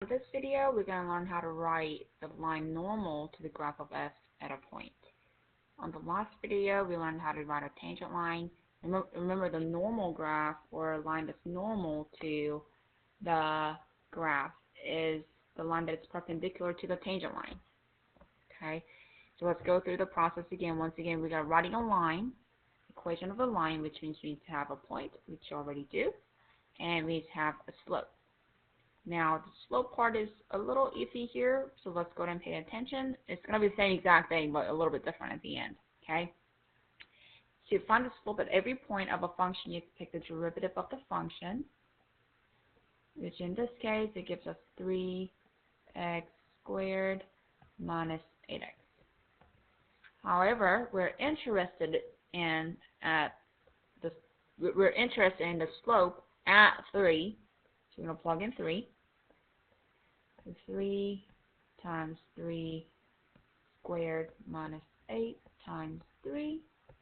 In this video, we're going to learn how to write the line normal to the graph of f at a point. On the last video, we learned how to write a tangent line. Remember the normal graph, or a line that's normal to the graph, is the line that is perpendicular to the tangent line. Okay, so let's go through the process again. Once again, we got writing a line, equation of a line, which means we need to have a point, which you already do, and we need to have a slope. Now, the slope part is a little iffy here, so let's go ahead and pay attention. It's going to be the same exact thing, but a little bit different at the end, okay? To find the slope at every point of a function, you take the derivative of the function, which in this case, it gives us 3x squared minus 8x. However, we're interested in the slope at 3, so we're going to plug in 3. 3 times 3 squared minus 8 times 3. So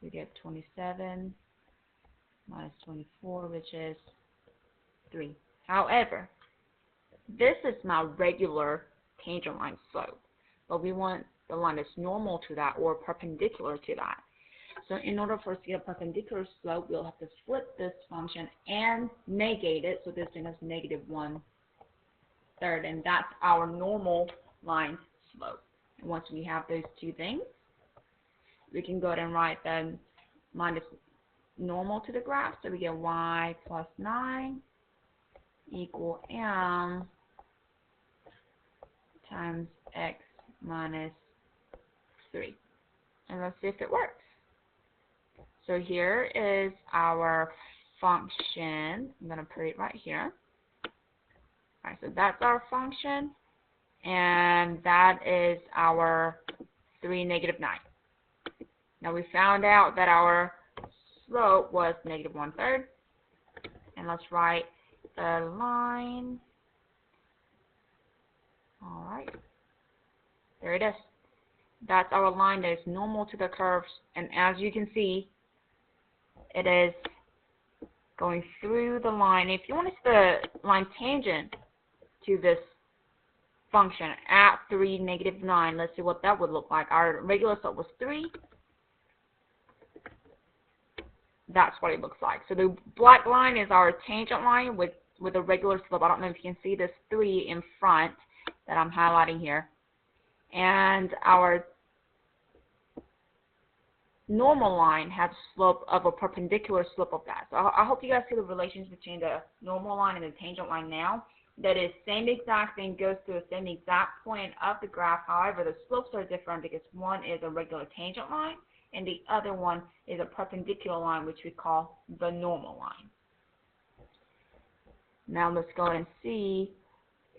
we get 27 minus 24, which is 3. However, this is my regular tangent line slope, but we want the line that's normal to that or perpendicular to that. So in order for us to get a perpendicular slope, we'll have to flip this function and negate it, so this thing is negative 1/3, and that's our normal line slope. And once we have those two things, we can go ahead and write the minus normal to the graph, so we get y plus 9 equal m times x minus 3. And let's see if it works. So here is our function. I'm going to put it right here. Alright, so that's our function, and that is our 3, negative 9. Now we found out that our slope was negative 1/3, and let's write the line. Alright, there it is. That's our line that is normal to the curves, and as you can see, it is going through the line. If you want to see the line tangent to this function at 3, negative 9, let's see what that would look like. Our regular slope was 3. That's what it looks like. So the black line is our tangent line with a regular slope. I don't know if you can see this 3 in front that I'm highlighting here. And our normal line has a slope of a perpendicular slope of that. So I hope you guys see the relations between the normal line and the tangent line now. That is, same exact thing goes to the same exact point of the graph. However, the slopes are different because one is a regular tangent line and the other one is a perpendicular line, which we call the normal line. Now let's go ahead and see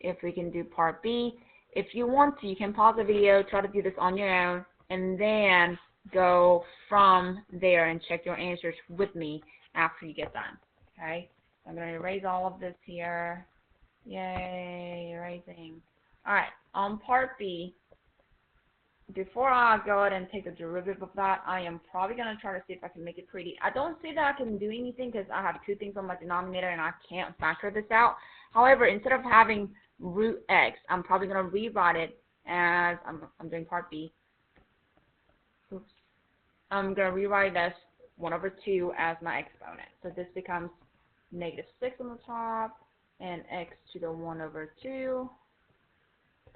if we can do part B. If you want to, you can pause the video, try to do this on your own, and then go from there and check your answers with me after you get done. Okay? I'm going to erase all of this here. Yay, erasing. Alright, on part B, before I go ahead and take the derivative of that, I am probably going to try to see if I can make it pretty. I don't see that I can do anything because I have two things on my denominator and I can't factor this out. However, instead of having root x, I'm probably going to rewrite it as, I'm doing part B. Oops. I'm going to rewrite this 1/2 as my exponent. So this becomes negative 6 on the top and x to the 1/2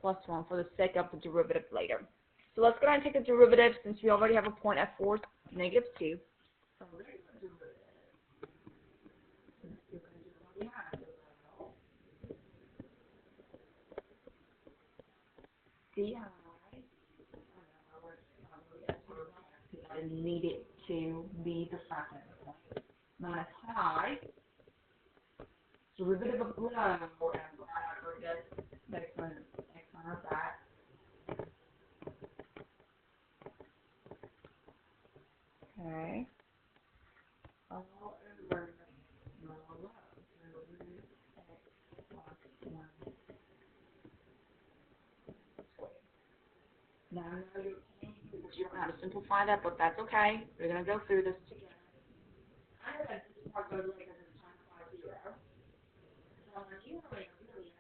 plus 1 for the sake of the derivative later. So let's go ahead and take the derivative since we already have a point at 4, negative 2. So see how I need it to be the fraction point. Minus high, derivative of below, x minus that. Okay. All over below. So root x plus 1 squared. Now I know you don't know how to simplify that, but that's okay. We're going to go through this together. I know that this part goes away because it's times by 0. So I'm like, you really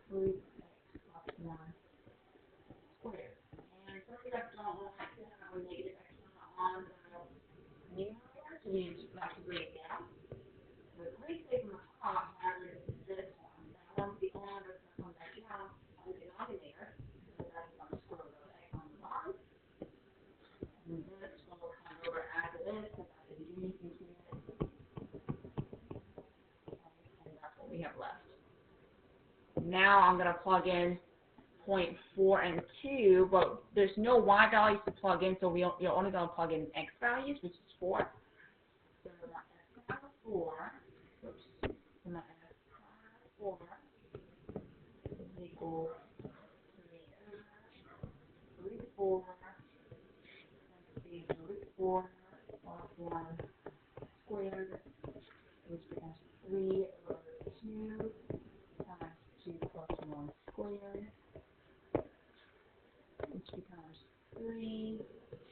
3x plus 1 squared. And since we don't want to have a negative exponent on the numerator, so we have to bring it down. So the great thing from the top has this one. Now once the only number is going to come back down on the denominator, so that becomes square root of x on the bottom. And this will come over after this, because I didn't do anything to it. And that's what we have left. Now I'm going to plug in 0.4 and 2, but there's no y values to plug in, so you're only going to plug in x values, which is 4. So my x power 4, oops, so my x power 4 is equal to 3 over 4 plus 1 squared, which becomes 3 over 2 times 2 plus 1 squared, which becomes 3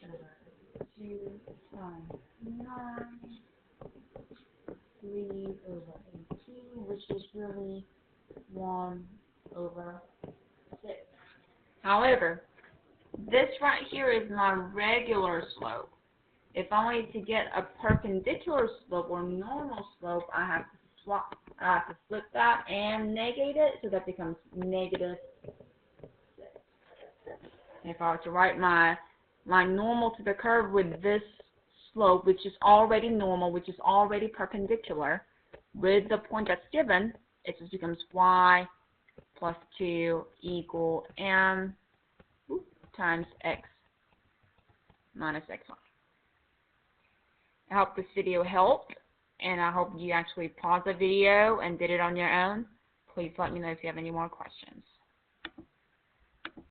over 2 times 9, 3 over 18, which is really 1 over 6. However, this right here is my regular slope. If I wanted to get a perpendicular slope or normal slope, I have to flip that and negate it, so that becomes negative 6. If I were to write my normal to the curve with this slope, which is already normal, which is already perpendicular, with the point that's given, it just becomes y plus 2 equal m times x minus x1. I hope this video helped, and I hope you actually paused the video and did it on your own. Please let me know if you have any more questions.